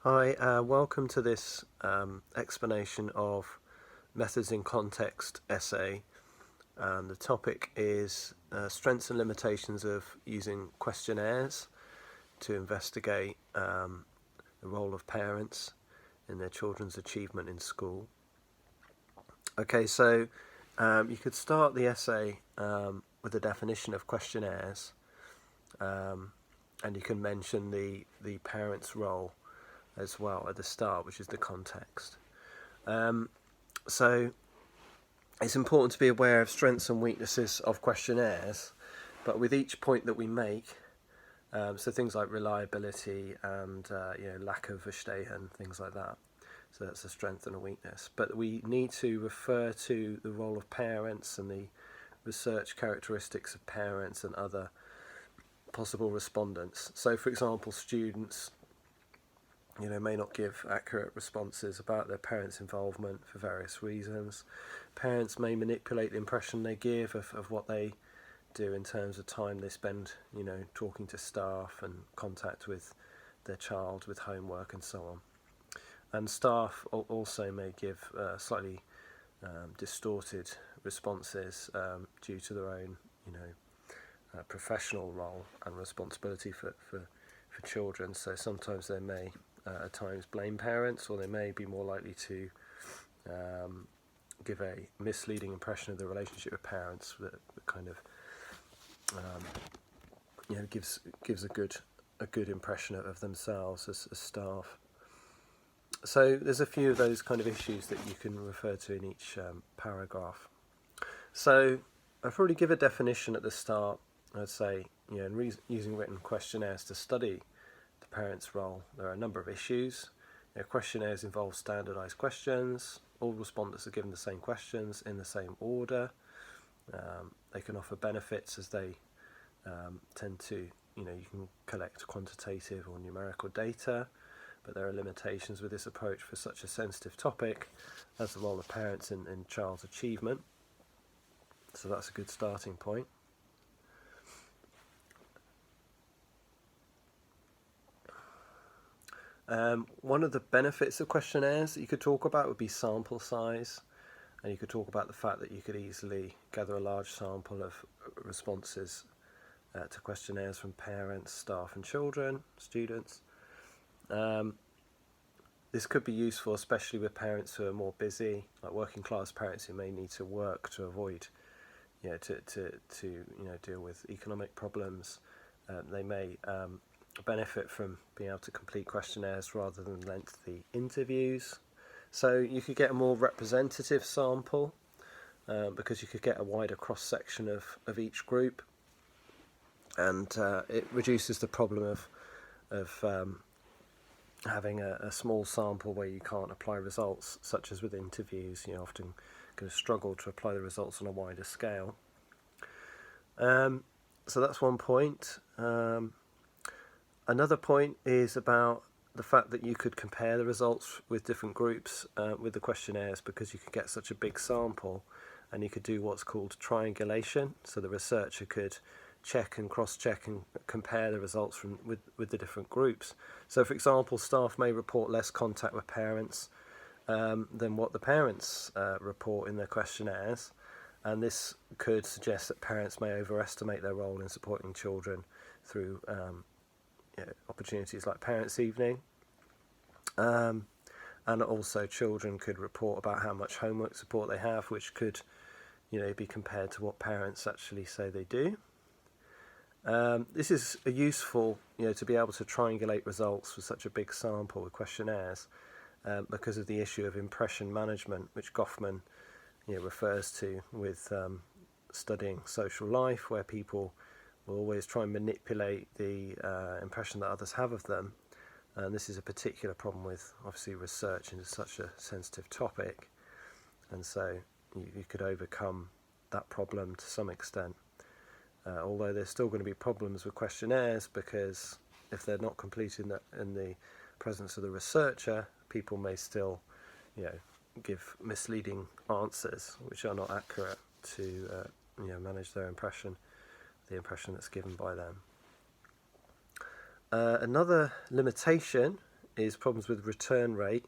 Hi, welcome to this explanation of methods in context essay. The topic is strengths and limitations of using questionnaires to investigate the role of parents in their children's achievement in school. Okay, so you could start the essay with a definition of questionnaires, and you can mention the parent's role as well at the start, which is the context. So it's important to be aware of strengths and weaknesses of questionnaires, but with each point that we make, so things like reliability and lack of Verstehen, things like that. So that's a strength and a weakness. But we need to refer to the role of parents and the research characteristics of parents and other possible respondents. So, for example, students may not give accurate responses about their parents' involvement for various reasons. Parents may manipulate the impression they give of what they do in terms of time they spend, talking to staff and contact with their child, with homework and so on. And staff also may give slightly distorted responses due to their own, professional role and responsibility for children. So sometimes they may at times blame parents, or they may be more likely to give a misleading impression of the relationship with parents that kind of gives a good impression of themselves as staff. So there's a few of those kind of issues that you can refer to in each paragraph. So I've already given a definition at the start. I'd say, using written questionnaires to study the parent's role, there are a number of issues. Questionnaires involve standardised questions. All respondents are given the same questions in the same order. They can offer benefits as they tend to, you can collect quantitative or numerical data, but there are limitations with this approach for such a sensitive topic as the role of parents in child's achievement. So that's a good starting point. One of the benefits of questionnaires that you could talk about would be sample size, and you could talk about the fact that you could easily gather a large sample of responses to questionnaires from parents, staff and children, students. This could be useful especially with parents who are more busy, like working class parents who may need to work to avoid to deal with economic problems. They may benefit from being able to complete questionnaires rather than lengthy interviews. So you could get a more representative sample because you could get a wider cross-section of each group, and it reduces the problem of having a small sample where you can't apply results, such as with interviews. You often going to struggle to apply the results on a wider scale. So that's one point. Another point is about the fact that you could compare the results with different groups with the questionnaires, because you could get such a big sample, and you could do what's called triangulation. So the researcher could check and cross-check and compare the results with the different groups. So, for example, staff may report less contact with parents than what the parents report in their questionnaires, and this could suggest that parents may overestimate their role in supporting children through opportunities like Parents' Evening. And also children could report about how much homework support they have, which could be compared to what parents actually say they do. This is useful to be able to triangulate results with such a big sample with questionnaires because of the issue of impression management, which Goffman refers to with studying social life, where people will always try and manipulate the impression that others have of them. And this is a particular problem with, obviously, research into such a sensitive topic. And so you could overcome that problem to some extent. Although there's still going to be problems with questionnaires, because if they're not completed in the presence of the researcher, people may still give misleading answers which are not accurate to manage their impression, the impression that's given by them. Another limitation is problems with return rate.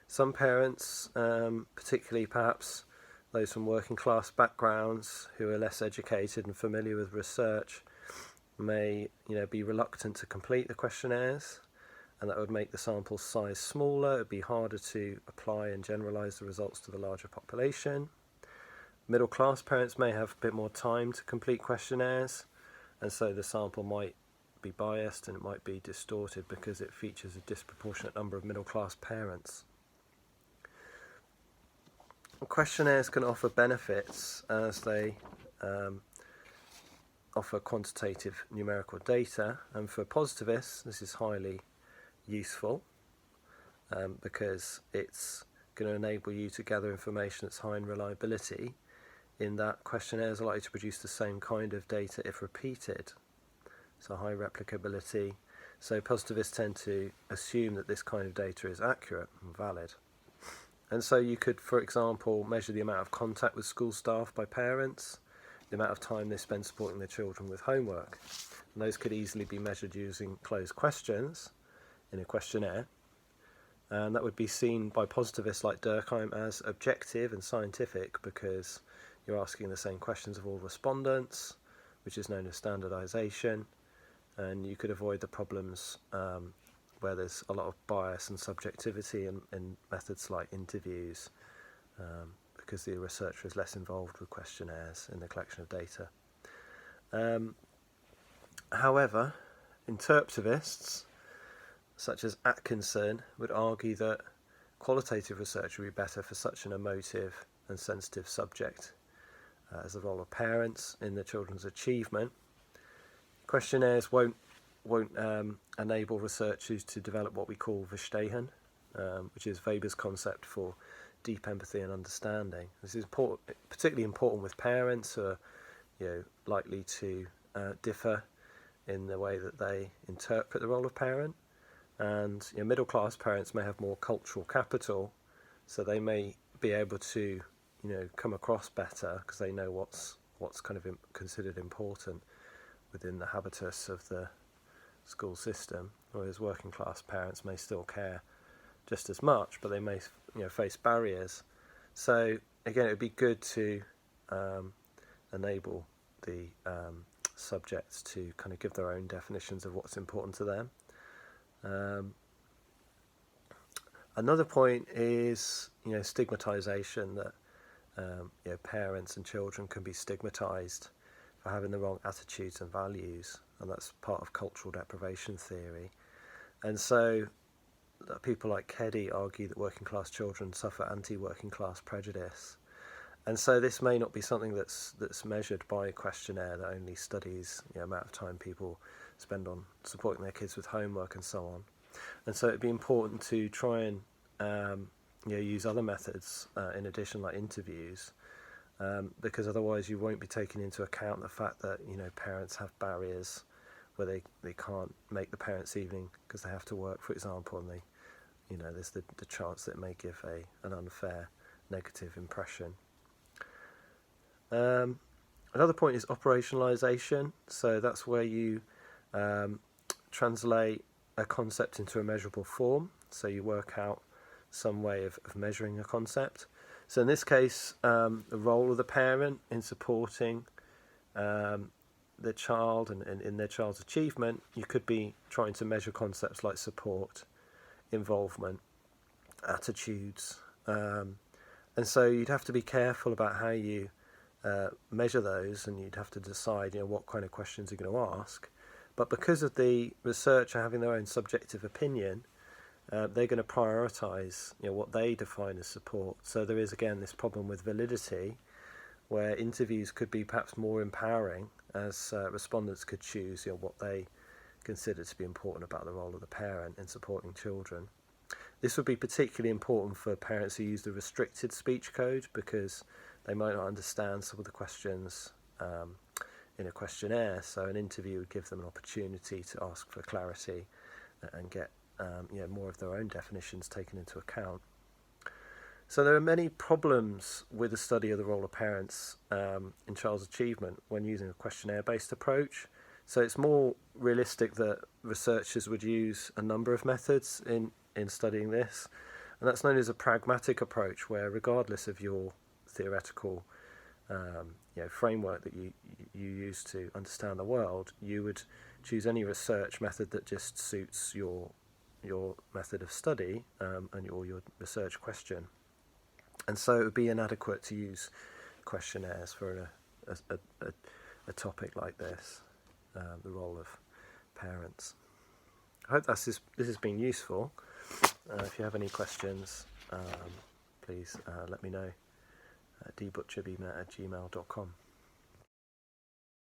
Some parents, particularly perhaps those from working class backgrounds who are less educated and familiar with research, may be reluctant to complete the questionnaires, and that would make the sample size smaller. It would be harder to apply and generalise the results to the larger population. Middle class parents may have a bit more time to complete questionnaires, and so the sample might be biased and it might be distorted because it features a disproportionate number of middle class parents. Questionnaires can offer benefits as they offer quantitative numerical data, and for positivists this is highly useful because it's going to enable you to gather information that's high in reliability, in that questionnaires are likely to produce the same kind of data if repeated, so high replicability. So positivists tend to assume that this kind of data is accurate and valid. And so you could, for example, measure the amount of contact with school staff by parents, the amount of time they spend supporting their children with homework. And those could easily be measured using closed questions in a questionnaire. And that would be seen by positivists like Durkheim as objective and scientific because you're asking the same questions of all respondents, which is known as standardization, and you could avoid the problems where there's a lot of bias and subjectivity in methods like interviews, because the researcher is less involved with questionnaires in the collection of data. However, interpretivists, such as Atkinson, would argue that qualitative research would be better for such an emotive and sensitive subject as the role of parents in the children's achievement. Questionnaires won't enable researchers to develop what we call Verstehen, which is Weber's concept for deep empathy and understanding. This is particularly important with parents who are likely to differ in the way that they interpret the role of parent. And middle class parents may have more cultural capital, so they may be able to come across better because they know what's kind of considered important within the habitus of the school system, whereas working class parents may still care just as much, but they may face barriers. So again, it would be good to enable the subjects to kind of give their own definitions of what's important to them. Another point is stigmatisation, that parents and children can be stigmatised for having the wrong attitudes and values, and that's part of cultural deprivation theory. And so people like Keddy argue that working class children suffer anti-working class prejudice, and so this may not be something that's measured by a questionnaire that only studies the amount of time people spend on supporting their kids with homework and so on. And so it'd be important to try and use other methods in addition, like interviews, because otherwise you won't be taking into account the fact that parents have barriers where they can't make the parents' evening because they have to work, for example, and there's the chance that it may give an unfair negative impression. Another point is operationalisation. So that's where you translate a concept into a measurable form. So you work out some way of measuring a concept. So in this case, the role of the parent in supporting the child and in their child's achievement, you could be trying to measure concepts like support, involvement, attitudes. And so you'd have to be careful about how you measure those, and you'd have to decide what kind of questions you're going to ask. But because of the researcher having their own subjective opinion, they're going to prioritise what they define as support. So there is again this problem with validity, where interviews could be perhaps more empowering, as respondents could choose what they consider to be important about the role of the parent in supporting children. This would be particularly important for parents who use the restricted speech code, because they might not understand some of the questions in a questionnaire. So an interview would give them an opportunity to ask for clarity and get more of their own definitions taken into account. So there are many problems with the study of the role of parents in child's achievement when using a questionnaire-based approach. So it's more realistic that researchers would use a number of methods in in studying this, and that's known as a pragmatic approach, where regardless of your theoretical framework that you use to understand the world, you would choose any research method that just suits your method of study and your research question. And so it would be inadequate to use questionnaires for a topic like this, the role of parents. I hope this has been useful. If you have any questions, please let me know. dbutcherbima@gmail.com.